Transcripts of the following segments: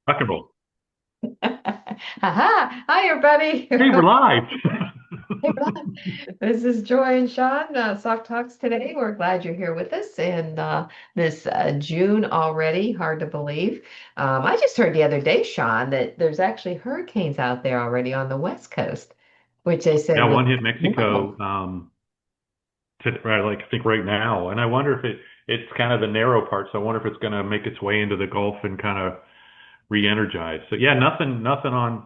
Rock and roll. Aha! Hi, everybody. Hey, we're live. Hey, Rob. This is Joy and Sean, Sock Talks today. We're glad you're here with us. And this June already, hard to believe. I just heard the other day, Sean, that there's actually hurricanes out there already on the West Coast, which they said Yeah, was one hit normal. Mexico, right, like I think right now, and I wonder if it's kind of the narrow part. So I wonder if it's going to make its way into the Gulf and kind of re-energize. So yeah, nothing on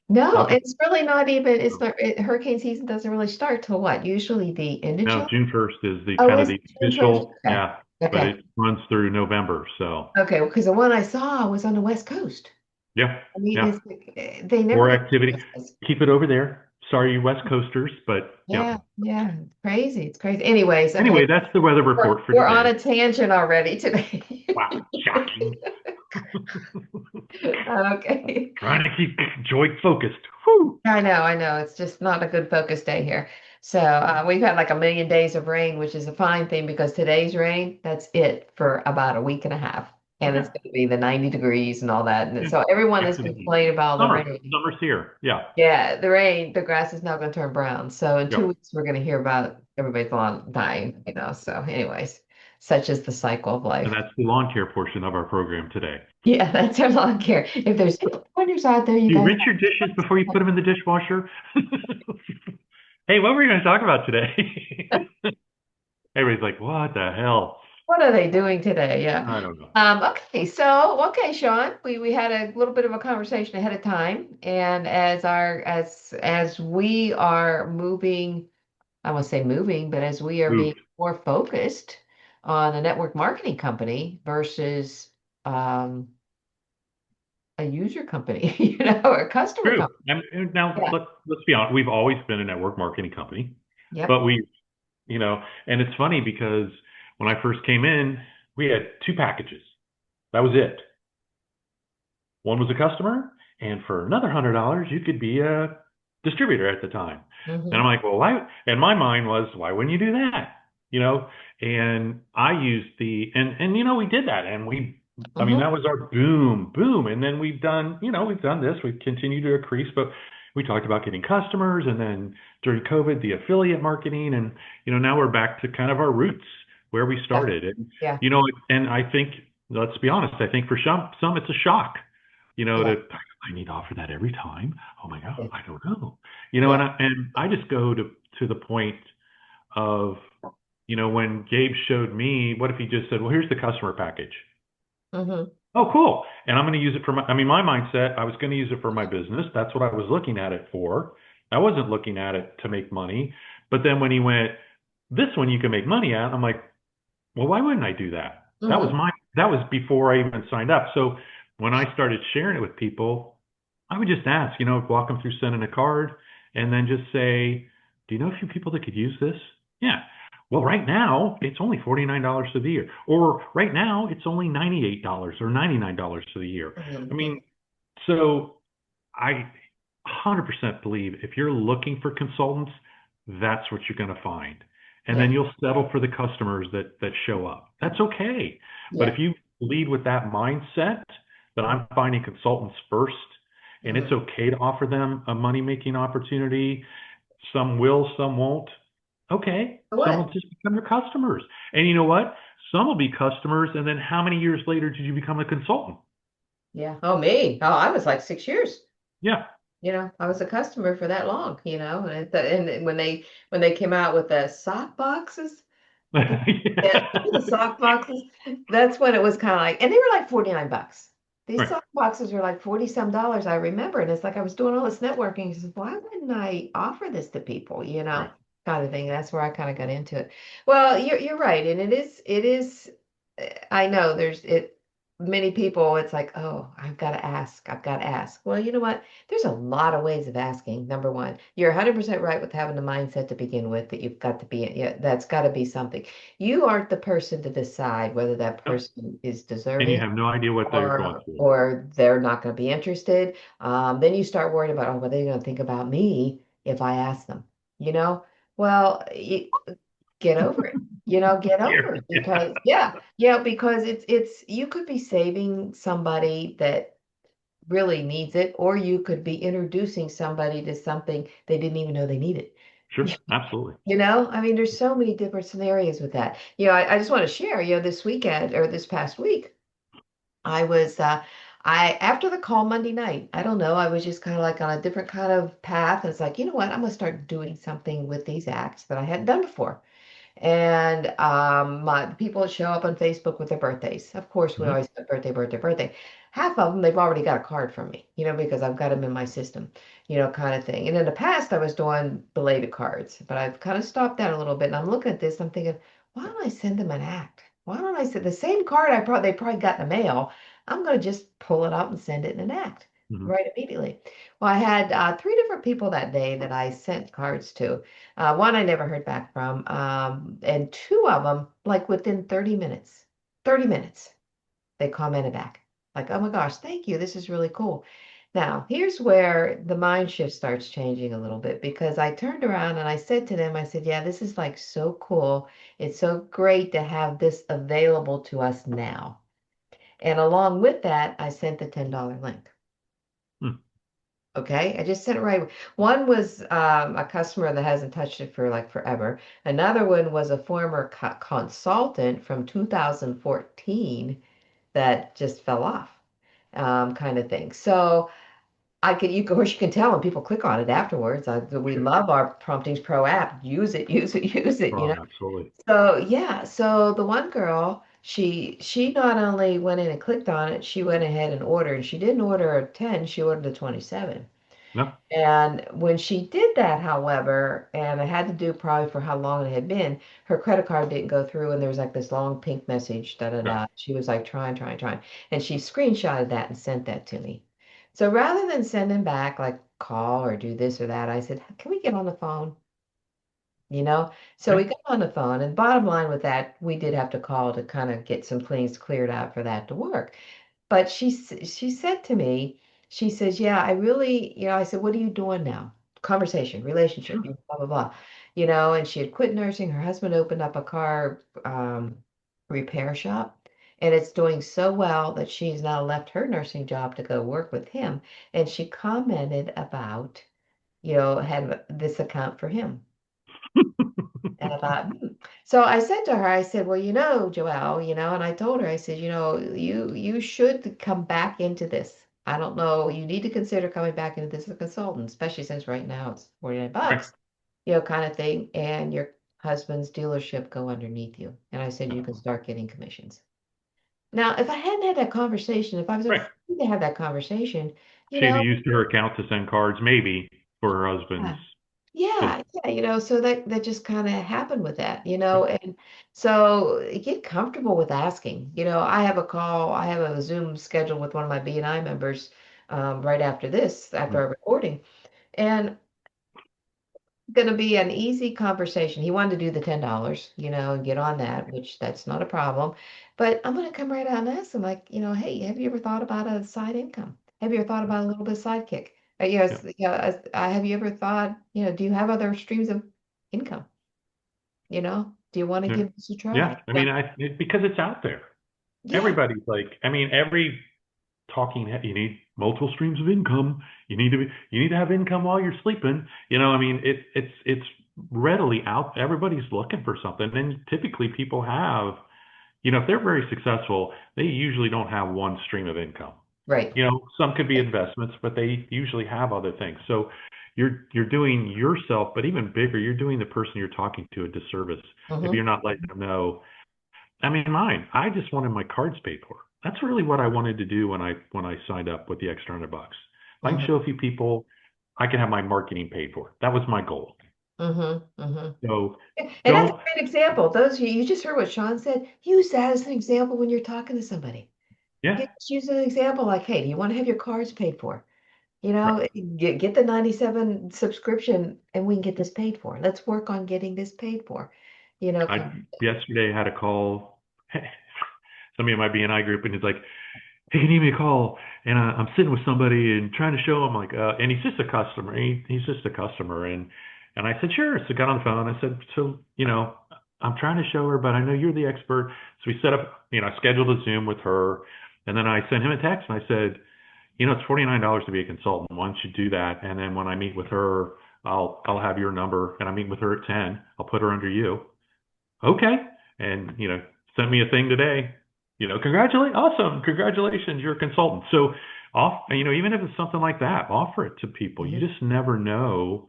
No, nothing. it's really not even, it's not, hurricane season doesn't really start till what? Usually the end of No, July? June 1st is the Oh, kind of is the it June 1st? official, Okay. yeah, but Okay. it runs through November. So Okay, because the one I saw was on the West Coast. yeah, I mean, yeah, it's like, they never more get activity. this. Keep it over there. Sorry, you West Coasters, but yeah. Yeah, yeah, it's crazy. It's crazy. Anyways, okay, Anyway, that's the weather we're report for we're on today. a tangent already today. Wow, shocking. Okay. Trying to keep Joy focused. Whew. I know. It's just not a good focus day here. So we've had like a million days of rain, which is a fine thing because today's rain, that's it for about a week and a half. And Okay. it's going to be the 90 degrees and all that. And Yeah. so everyone Back is to the heat. complaining about the Summer. rain. Summer's here. Yeah. Yeah, the rain, the grass is now going to turn brown. So in Yep. 2 weeks, we're going to hear about everybody's lawn dying. So, anyways, such is the cycle of And life. that's the lawn care portion of our program today. Yeah, that's our lawn care. If there's pointers out there, you Do you guys rinse your dishes before you put them in the dishwasher? Hey, what were you going to talk about today? Everybody's like, what the hell? what are they doing today? Yeah. I don't know. Okay, Sean, we had a little bit of a conversation ahead of time, and as we are moving, I won't say moving, but as we are being Moved. more focused on a network marketing company versus um, a user company, or a customer True. company. And now Yeah. let's be honest. We've always been a network marketing company, Yep. but and it's funny because when I first came in, we had two packages. That was it. One was a customer, and for another $100, you could be a distributor at the time. And I'm Hmm. like, well, why? And my mind was, why wouldn't you do that? You know, and I used we did that, and I mean, Hmm. that was our boom. And then we've done this, we've continued to increase, but we talked about getting customers, and then during COVID, the affiliate marketing, and, now we're back to kind of our roots where we Yeah. started. And, Yeah. and I think, let's be honest, I think for some it's a shock Yeah. I need to offer that every time. Oh my God, Yeah. I don't know. Yeah. And I just go to the point of, when Gabe showed me, what if he just said, well, here's the customer package. Hmm. Oh, cool. And I'm going to use it for my mindset, I was going to use it for my business. That's what I was looking at it for. I wasn't looking at it to make money. But then when he went, this one you can make money at, I'm like, well, why wouldn't I do that? Hmm. That was before I even signed up. So when I started sharing it with people, I would just ask, walk them through sending a card and then just say, do you know a few people that could use this? Yeah. Well, right now it's only $49 for the year. Or right now it's only $98 or $99 for the year. I Hmm. mean, so I 100% believe if you're looking for consultants, that's what you're going to find. And Yeah. then you'll settle for the customers that show up. That's okay. But Yeah. if you lead with that mindset that I'm finding consultants first, and it's Hmm. okay to offer them a money-making opportunity, some will, some won't. Okay, some What? will just become your customers. And you know what? Some will be customers, and then how many years later did you become a consultant? Yeah. Oh, me. Oh, I was like 6 years. Yeah. I was a customer for that long, and when they came out with the sock boxes, yeah, the Yeah. sock boxes, that's when it was kind of like, and they were like 49 bucks. These Right. sock boxes were like 40 some dollars, I remember. And it's like I was doing all this networking. He says, why wouldn't I offer this to people, Right. kind of thing. That's where I kind of got into it. Well, you're right. And it is, I know there's it many people, it's like, oh, I've got to ask. Well, you know what? There's a lot of ways of asking. Number one, you're 100% right with having the mindset to begin with that you've got to be, yeah, that's got to be something. You aren't the person to decide whether that Yep. person is And you deserving have no idea what they're going through. or they're not going to be interested. Then you start worrying about, oh, what are they going to think about me if I ask them? You know, well, get over it. Get over Here. it because yeah, because it's you could be saving somebody that really needs it, or you could be introducing somebody to something they didn't even know they needed. Sure. Absolutely. I mean, there's so many different scenarios with that. I just want to share, this weekend or this past week, I was I after the call Monday night, I don't know, I was just kind of like on a different kind of path. It's like, you know what, I'm gonna start doing something with these acts that I hadn't done before. And the people that show up on Facebook with their birthdays. Of course, we Hmm. always put birthday, birthday, birthday. Half of them, they've already got a card from me, because I've got them in my system, kind of thing. And in the past, I was doing belated cards, but I've kind of stopped that a little bit. And I'm looking at this, I'm thinking, why don't I send them an act? Why don't I send the same card they probably got in the mail? I'm going to just pull it out and send it in an act Hmm. right immediately. Well, I had three different people that day that I sent cards to. One I never heard back from, and two of them, like within 30 minutes, they commented back, like, "Oh my gosh, thank you. This is really cool." Now, here's where the mind shift starts changing a little bit because I turned around and I said to them, I said, "Yeah, this is like so cool. It's so great to have this available to us now." And along with that, I sent the $10 link. Hmm. Okay, I just sent it right. One was a customer that hasn't touched it for like forever. Another one was a former consultant from 2014 that just fell off, kind of thing. So of course, you can tell when people click on it afterwards. We Sure. love our Promptings Pro app. Use it, use it, use it. Oh, absolutely. So yeah, so the one girl, she not only went in and clicked on it, she went ahead and ordered. She didn't order a 10, she ordered a 27. No. And when she did that, however, and I had to do probably for how long it had been, her credit card didn't go through, and there was like this long pink message, da da Yeah. da. She was like trying, trying, trying, and she screenshotted that and sent that to me. So rather than sending back like call or do this or that, I said, "Can we get on the phone?" So we Yeah. got on the phone, and bottom line with that, we did have to call to kind of get some things cleared out for that to work. But she said to me, she says, "Yeah, I really," I said, "What are you doing now?" Conversation, relationship, Sure. blah blah blah. And she had quit nursing. Her husband opened up a car repair shop, and it's doing so well that she's now left her nursing job to go work with him. And she commented about, had this account for him. And I thought, hmm. So I said to her, I said, "Well, Joelle, and I told her, I said, you should come back into this. I don't know, you need to consider coming back into this as a consultant, especially since right now it's 49 Right. bucks, kind of thing, and your husband's dealership go underneath you." And I said, Yeah. "You can start getting commissions." Now, if I hadn't had that conversation, if I was Right. afraid to have that conversation, you She'd know, used her account to send cards, maybe for her husband's. yeah. Yeah, But yeah, so that just kind of happened with that. And so get comfortable with asking. I have a Zoom scheduled with one of my BNI members right after this, after our recording, and going to be an easy conversation. He wanted to do the $10, and get on that, which that's not a problem. But I'm going to come right out and ask him, like, "Hey, have you ever thought about a side income? Have you ever thought about a little bit of sidekick? yeah. Have you ever thought, do you have other streams of income? Do you want to Yeah. give this a try?" Yeah. I mean, because it's out there. Yeah, Everybody's like, I mean, every talking head, you need multiple streams of income. You need to have income while you're sleeping. I mean, it's readily out. Everybody's looking for something, and typically people have, if they're very successful, they usually don't have one stream of income. right. Some could be investments, but they usually have other things. So you're doing yourself, but even bigger, you're doing the person you're talking to a disservice if Hmm. you're not letting them know. I mean, I just wanted my cards paid for. That's really what I wanted to do when I signed up with the extra $100. If I can Hmm. show a few people, I can have my marketing paid for. That was my goal. Hmm. Hmm. So And that's a don't, great example. Those you just heard what Sean said. Use that as an example when you're talking to somebody. yeah, Just use an example like, "Hey, do you want to have your cards paid for? right. Get the 97 subscription and we can get this paid for. Let's work on getting this paid for." I Kind yesterday had a call. Somebody in my BNI group, and he's like, "Hey, can you give me a call?" And I'm sitting with somebody and trying to show him like, and he's just a customer. He's just a customer, and I said, "Sure." So I got on the phone. I said, "So, I'm trying to show her, but I know you're the expert." So we set up, I scheduled a Zoom with her, and then I sent him a text and I said, it's $49 to be a consultant. Why don't you do that? And then when I meet with her, I'll have your number, and I meet with her at 10. I'll put her under you. Okay. And, sent me a thing today. Awesome. Congratulations. You're a consultant. So even if it's something like that, offer it to people. You Hmm. just never know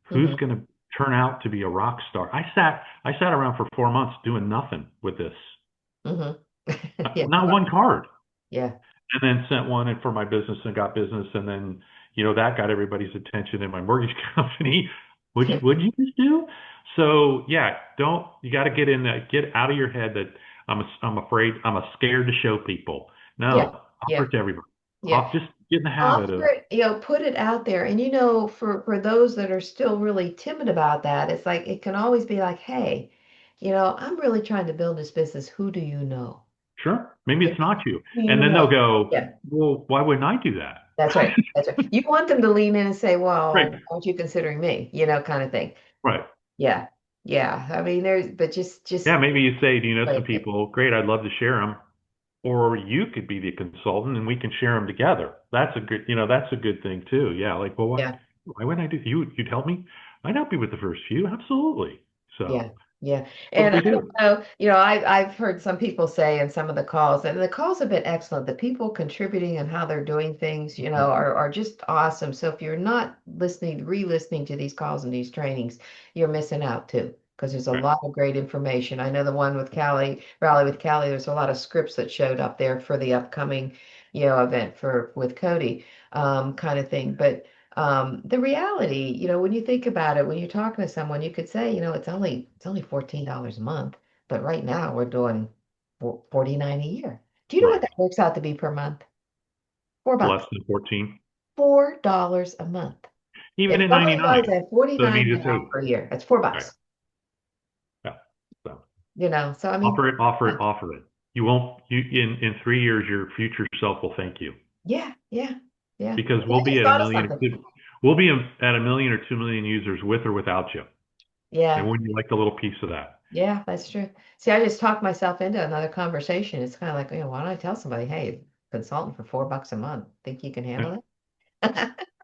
who's Hmm. going to turn out to be a rock star. I sat around for 4 months doing nothing with this. Hmm. Yeah, Not one card. yeah, And then sent one in for my business and got business. And then, that got everybody's attention in my mortgage company. What'd you just do? So yeah, you got to get out of your head that I'm afraid, scared to show people. yeah, No, offer yeah, it to everybody. yeah. Just get in the habit Offer of, it, put it out there. And for those that are still really timid about that, it's like it can always be like, hey, I'm really trying to build this business. Who do you know? sure, maybe You it's not you. Who do you And then they'll know? go, Yeah, well, why wouldn't I do that? that's right. That's right. You want them to lean in and say, Right, well, aren't you considering me? Kind of thing. right. Yeah. Yeah. I mean, but just Yeah, maybe you say, do you know play some it safe. people? Great, I'd love to share them. Or you could be the consultant and we can share them together. That's a good thing too. Yeah, like, well, Yeah. why wouldn't I do? You'd help me? I'd help you with the first few, absolutely. Yeah, So yeah. that's what And we I don't do. know, I've heard some people say in some of the calls, and the calls have been excellent. The people contributing and how they're doing things, are just awesome. So if you're not re-listening to these calls and these trainings, you're missing out too, because there's a Right. lot of great information. I know the one with Callie, Rally with Callie, there's a lot of scripts that showed up there for the upcoming, event for with Cody, kind of thing. But the reality, when you think about it, when you're talking to someone, you could say, it's only $14 a month, but right now we're doing 49 a year. Do you know what Right. that works out to be per month? $4. Less than 14, $4 a month. even If in somebody buys 99. at So that 49 means it's now eight. per year, that's four Right. bucks. Yeah. So So I mean, offer it, offer it, offer it. You won't, in 3 years, your future self will thank you yeah, yeah, yeah. because I just thought of something. we'll be at a million or 2 million users with or without you. And Yeah, wouldn't you like a little piece of that? yeah, that's true. See, I just talked myself into another conversation. It's kind of like, why don't I tell somebody, hey, consultant for $4 a month, think you can Yeah. handle it?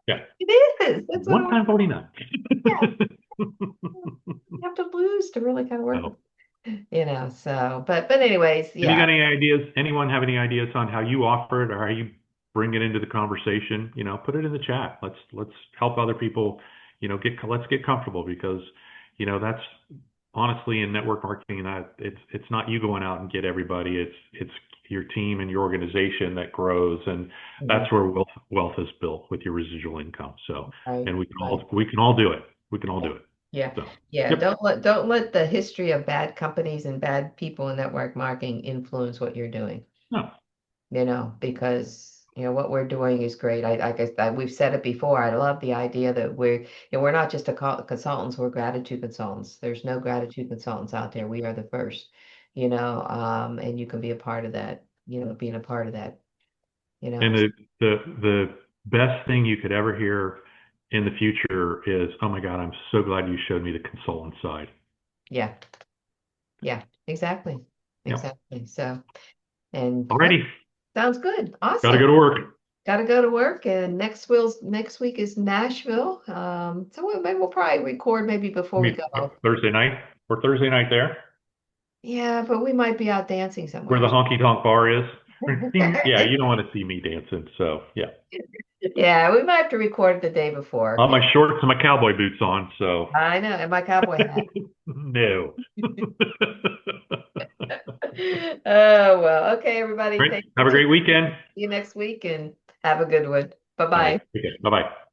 Yeah. It is. That's what One it was. time 49. Yeah, you have to lose to really kind of work with, So, so, but anyways, have you yeah, got any ideas? Anyone have any ideas on how you offer it or how you bring it into the conversation? Put it in the chat. Let's help other people, let's get comfortable because, that's honestly in network marketing that it's not you going out and get everybody. It's your team and your organization that grows, and yeah, that's where wealth is built with your residual income. So, right, and right. we can all do it. We can all Yeah. do it. Yeah. So, Yeah. yep. Don't let the history of bad companies and bad people in network marketing influence what you're doing. No. Because what we're doing is great. I guess we've said it before. I love the idea that we're not just consultants, we're gratitude consultants. There's no gratitude consultants out there. We are the first, and you can be a part of that, being a part of that, you And know. the best thing you could ever hear in the future is, "Oh my God, I'm so glad you showed me the consultant side." Yeah, yeah, exactly. Yep. Exactly. So, and yeah, Alrighty, sounds good. gotta Awesome. go to work. Got to go to work, and next week is Nashville. So maybe we'll probably record maybe before we Meet go. Thursday night. We're Thursday night there, Yeah, but we might be out dancing where the somewhere. honky tonk bar is. Yeah, you don't want to see me dancing, so yeah. Yeah, we might have to record it the day before. On my shorts and my cowboy boots on, so I know, and my cowboy hat. no. Oh, well. Okay, everybody. Great. Thanks for Have a great tuning in. weekend. See you next week and have a good one. All right. Bye-bye. Okay. Bye bye.